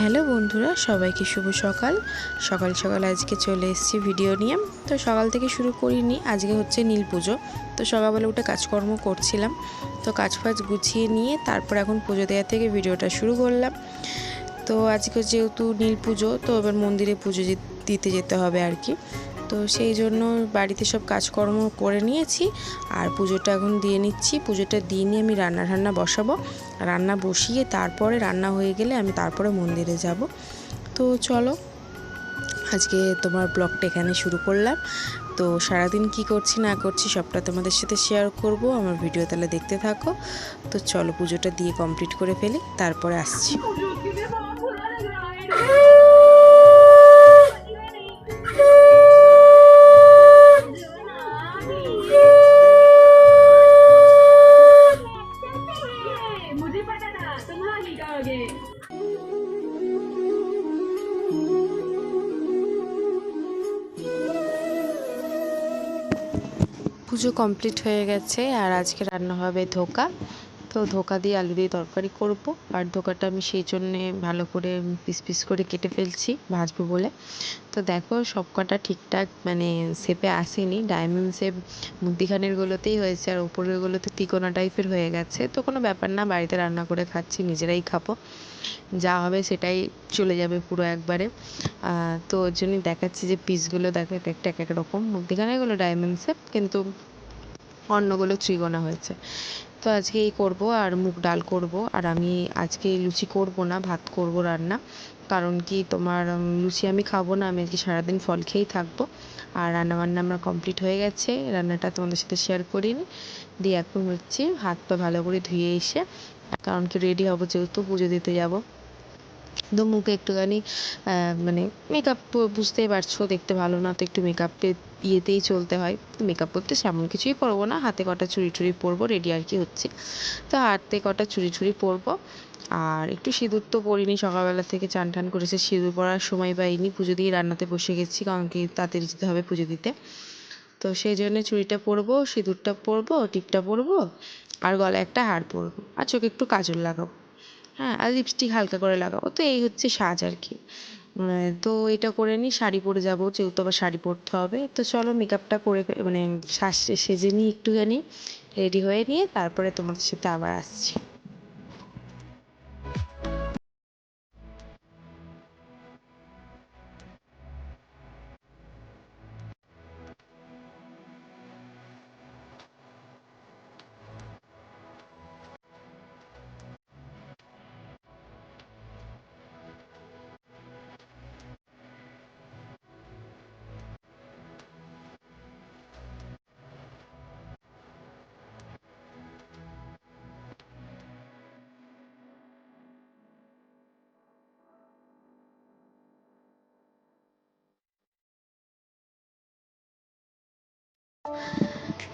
Hello বন্ধুরা, সবাইকে শুভ সকাল। সকাল সকাল আজকে চলে এসেছি ভিডিও নিয়ে। তো সকাল থেকে শুরু করিনি, আজকে হচ্ছে নীল পুজো। তো সকালবেলা উঠে কাজকর্ম করছিলাম, তো কাজ ফাজ গুছিয়ে নিয়ে তারপর এখন পুজো দেওয়া থেকে ভিডিওটা শুরু করলাম। তো আজকে যেহেতু নীল পুজো, তো এবার মন্দিরে পুজো দিতে যেতে হবে আর কি। তো সেই জন্য বাড়িতে সব কাজকর্ম করে নিয়েছি আর পুজোটা এখন দিয়ে নিচ্ছি। পুজোটা দিয়ে নিয়ে আমি রান্না বসাবো। রান্না বসিয়ে তারপরে রান্না হয়ে গেলে আমি তারপরে মন্দিরে যাব। তো চলো আজকে তোমার ব্লগটা এখানে শুরু করলাম। তো সারাদিন কি করছি না করছি সবটা তোমাদের সাথে শেয়ার করব, আমার ভিডিও তাহলে দেখতে থাকো। তো চলো পুজোটা দিয়ে কমপ্লিট করে ফেলি, তারপরে আসছি। পুজো কমপ্লিট হয়ে গেছে আর আজকে রান্না হবে ধোকা। তো ধোকা দিয়ে আলু দিয়ে তরকারি করব। আর ধোকাটা আমি সেই জন্যে ভালো করে পিস পিস করে কেটে ফেলছি ভাজবো বলে। তো দেখো সব কটা ঠিকঠাক মানে শেপে আসেনি, ডায়মন্ড শেপ মধ্যিখানেরগুলোতেই হয়েছে আর উপরেরগুলোতে তিকোনা টাইপের হয়ে গেছে। তো কোনো ব্যাপার না, বাড়িতে রান্না করে খাচ্ছি, নিজেরাই খাবো, যা হবে সেটাই চলে যাবে পুরো একবারে। তো ওর জন্যই দেখাচ্ছি যে পিসগুলো দেখো এক একটা এক এক রকম, মধ্যিখানেরগুলো ডায়মন্ড শেপ কিন্তু অন্যগুলো ত্রিকোণা হয়েছে। তো আজকে এই করবো আর মুগ ডাল করব। আর আমি আজকে লুচি করব না, ভাত করব রান্না। কারণ কি তোমার লুচি আমি খাবো না, আমি আজকে সারাদিন ফল খেয়েই থাকবো। আর রান্নাবান্না আমার কমপ্লিট হয়ে গেছে, রান্নাটা তোমাদের সাথে শেয়ার করিনি। দিয়ে এখন হচ্ছে হাত পা ভালো করে ধুয়ে এসে, কারণ কি রেডি হবো যেহেতু পুজো দিতে যাব। তো মুখে একটুখানি মানে মেকআপ, বুঝতেই পারছো দেখতে ভালো না, তো একটু মেকআপে ইয়েতেই চলতে হয়। মেকআপ করতে সেমন কিছুই পরবো না, হাতে কটা চুড়ি টুড়ি পরবো, রেডি আর কি হচ্ছি। তো হাতে কটা চুড়ি টুড়ি পরবো। আর একটু সিঁদুর তো পরিনি, সকালবেলা থেকে চান টান করেছে, সিঁদুর পরার সময় পাইনি, পুজো দিয়ে রান্নাতে বসে গেছি কারণ কি তাড়াতাড়ি যেতে হবে পুজো দিতে। তো সেই জন্য চুড়িটা পরবো, সিঁদুরটা পরবো, টিপটা পরবো, আর গলায় একটা হার পরবো, আর চোখে একটু কাজল লাগাবো। হ্যাঁ, আর লিপস্টিক হালকা করে লাগাবো। তো এই হচ্ছে সাজ আর কি। তো এটা করে নিই, শাড়ি পরে যাবো যেহেতু আবার শাড়ি পরতে হবে। তো চলো মেকআপটা করে মানে সেজে নিই একটুখানি, রেডি হয়ে নিয়ে তারপরে তোমাদের সাথে আবার আসছি।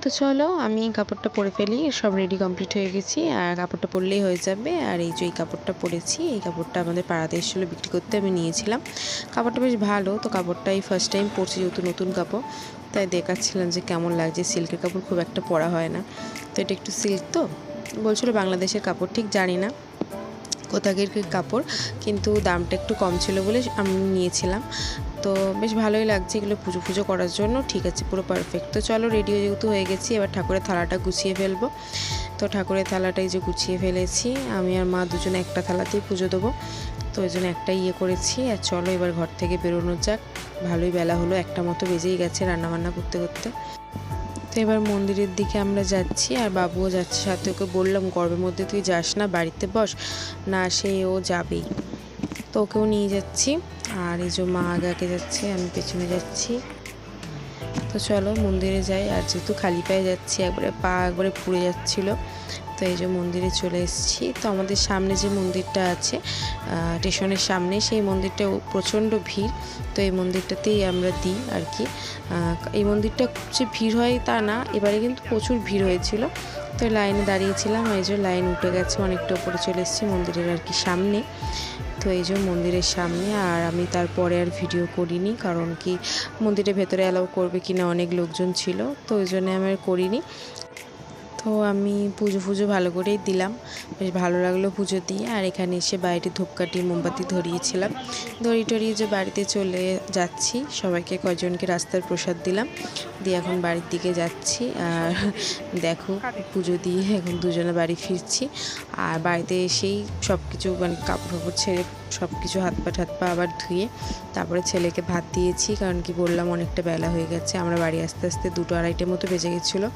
তো চলো আমি কাপড়টা পরে ফেলি, সব রেডি কমপ্লিট হয়ে গেছি আর কাপড়টা পরলেই হয়ে যাবে। আর এই যে এই কাপড়টা পরেছি, এই কাপড়টা আমাদের পাড়াতে এসেছিলো বিক্রি করতে, আমি নিয়েছিলাম। কাপড়টা বেশ ভালো, তো কাপড়টাই ফার্স্ট টাইম পরছি যেহেতু নতুন কাপড়, তাই দেখাচ্ছিলাম যে কেমন লাগছে। সিল্কের কাপড় খুব একটা পরা হয় না, তো এটা একটু সিল্ক, তো বলছিলো বাংলাদেশের কাপড়, ঠিক জানি না কোথাকের কাপড়, কিন্তু দামটা একটু কম ছিল বলে আমি নিয়েছিলাম। তো বেশ ভালোই লাগছে, এগুলো পুজো পুজো করার জন্য ঠিক আছে, পুরো পারফেক্ট। তো চলো রেডি যেহেতু হয়ে গেছি, এবার ঠাকুরের থালাটা গুছিয়ে ফেলবো। তো ঠাকুরের থালাটাই যে গুছিয়ে ফেলেছি, আমি আর মা দুজনে একটা থালাতেই পুজো দেবো, তো ওই জন্য একটাই ইয়ে করেছি। আর চলো এবার ঘর থেকে বেরোনো যাক, ভালোই বেলা হলো, একটা মতো বেজেই গেছে রান্নাবান্না করতে করতে। তো এবার মন্দিরের দিকে আমরা যাচ্ছি আর বাবুও যাচ্ছে সাথে, ওকে বললাম গরমের মধ্যে তুই যাস না, বাড়িতে বস না, সে ও যাবেই। তো ওকেও নিয়ে যাচ্ছি। আর এই যে মা আগে আগে যাচ্ছে, আমি পেছনে যাচ্ছি। তো চলো মন্দিরে যাই। আর যেহেতু খালি পায়ে যাচ্ছি, একবারে পা একবারে পুড়ে যাচ্ছিলো, তো এই যে মন্দিরে চলে এসেছি। তো আমাদের সামনে যে মন্দিরটা আছে স্টেশনের সামনে, সেই মন্দিরটা প্রচণ্ড ভিড়। তো এই মন্দিরটাতেই আমরা দিই আর কি। এই মন্দিরটা যে ভিড় হয় তা না, এবারে কিন্তু প্রচুর ভিড় হয়েছিল। তো লাইনে দাঁড়িয়েছিলাম, এই যে লাইন উঠে গেছে, অনেকটা উপরে চলে এসেছি মন্দিরের আর কি সামনে। তো এই যে মন্দিরের সামনে, আর আমি তারপরে আর ভিডিও করিনি, কারণ কি মন্দিরের ভেতরে অ্যালাউ করবে কিনা, অনেক লোকজন ছিল, তো ওই জন্য আমি আর করিনি। তো তো আমি পুজো ভালো করেই দিলাম, বেশ ভালো লাগলো পুজো দিয়ে। আর এখানে এসে বাইরে ধূপকাঠি মোমবাতি ধরিয়েছিলাম, ধরিয়ে যে বাড়িতে চলে যাচ্ছি। সবাইকে কয়জনকে রাস্তার প্রসাদ দিলাম, দিয়ে এখন বাড়ির দিকে যাচ্ছি। আর দেখো পুজো দিয়ে এখন দুজনে বাড়ি ফিরছি। আর বাড়িতে এসেই সব কিছু মানে কাপড় ছেড়ে সব কিছু হাত পা আবার ধুয়ে তারপরে ছেলেকে ভাত দিয়েছি, কারণ কি বললাম অনেকটা বেলা হয়ে গেছে। আমরা বাড়ি আস্তে আস্তে 2-2:30টার মতো বেজে গেছিলো।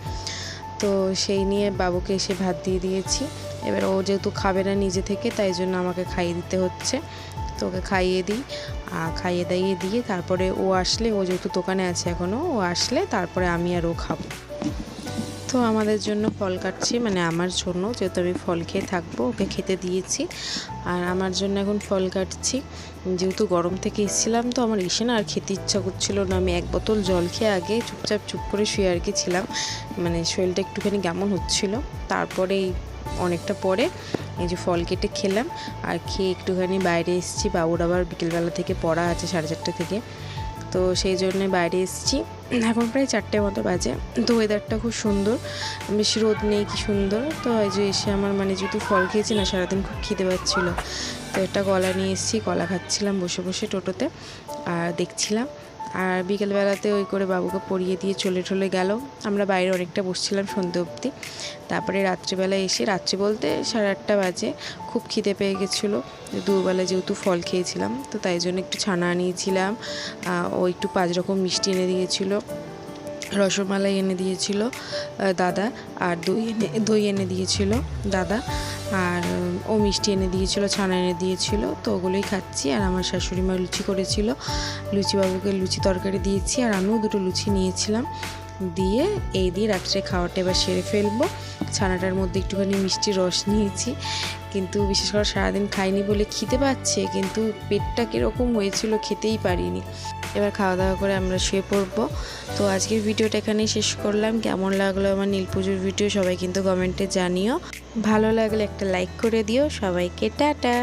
তো সেই নিয়ে বাবুকে এসে ভাত দিয়ে দিয়েছি। এবার ও যেহেতু খাবে না নিজে থেকে, তাই জন্য আমাকে খাইয়ে দিতে হচ্ছে। তো ওকে খাইয়ে দিই, খাইয়ে দাইয়ে দিয়ে তারপরে ও আসলে, ও যেহেতু দোকানে আছে এখনও, ও আসলে তারপরে আমি আর ও খাবো। তো আমাদের জন্য ফল কাটছি, মানে আমার জন্য, যেহেতু আমি ফল খেয়ে থাকবো, ওকে খেতে দিয়েছি। আর আমার জন্য এখন ফল কাটছি, যেহেতু গরম থেকে এসেছিলাম, তো আমার এসে না আর খেতে ইচ্ছা করছিল না। আমি 1 বোতল জল খেয়ে আগে চুপ করে শুয়ে আর কি ছিলাম, মানে শরীরটা একটুখানি কেমন হচ্ছিল। তারপরে অনেকটা পরে এই যে ফল কেটে খেলাম, আর খেয়ে একটুখানি বাইরে এসেছি। বাবুর আবার বিকেলবেলা থেকে পড়া আছে 4:30 থেকে, তো সেই জন্যে বাইরে এসেছি। এখন প্রায় 4টে মতো বাজে। তো ওয়েদারটা খুব সুন্দর, বেশি রোদ নেই, কি সুন্দর। তো এই যে এসে আমার মানে যেহেতু ফল খেয়েছি না, সারাদিন খুব খিদে পাচ্ছিলো। তো একটা কলা নিয়ে এসেছি, কলা খাচ্ছিলাম বসে বসে টোটোতে আর দেখছিলাম। আর বিকেলবেলাতে ওই করে বাবুকে পড়িয়ে দিয়ে চলে গেল। আমরা বাইরে অনেকটা বসছিলাম সন্ধ্যে অবধি। তারপরে রাত্রিবেলা এসে, রাত্রি বলতে 8:30 বাজে, খুব খিদে পেয়ে গেছিলো। দুবেলা যেহেতু ফল খেয়েছিলাম, তো তাই জন্য একটু ছানা আনিয়েছিলাম। ও একটু 5 রকম মিষ্টি এনে দিয়েছিল, রসমালাই এনে দিয়েছিল দাদা, আর দই এনে দিয়েছিল দাদা, আর ও মিষ্টি এনে দিয়েছিল, ছানা এনে দিয়েছিল। তো ওগুলোই খাচ্ছি। আর আমার শাশুড়ি মা লুচি করেছিল, লুচি বাবুকে লুচি তরকারি দিয়েছি, আর আমিও 2টো লুচি নিয়েছিলাম। দিয়ে এই দিয়ে রাত্রে খাওয়াটা এবার সেরে ফেলবো। ছানাটার মধ্যে একটুখানি মিষ্টি রস নিয়েছি, কিন্তু বিশেষ করে সারাদিন খাইনি বলে খিদে পাচ্ছে, কিন্তু পেটটা কীরকম হয়েছিল খেতেই পারিনি। এবার খাওয়া দাওয়া করে আমরা শুয়ে পড়বো। তো আজকের ভিডিওটা এখানেই শেষ করলাম। কেমন লাগলো আমার নীল পুজোর ভিডিও সবাই কিন্তু কমেন্টে জানিও। ভালো লাগলে একটা লাইক করে দিও। সবাইকে টাটা।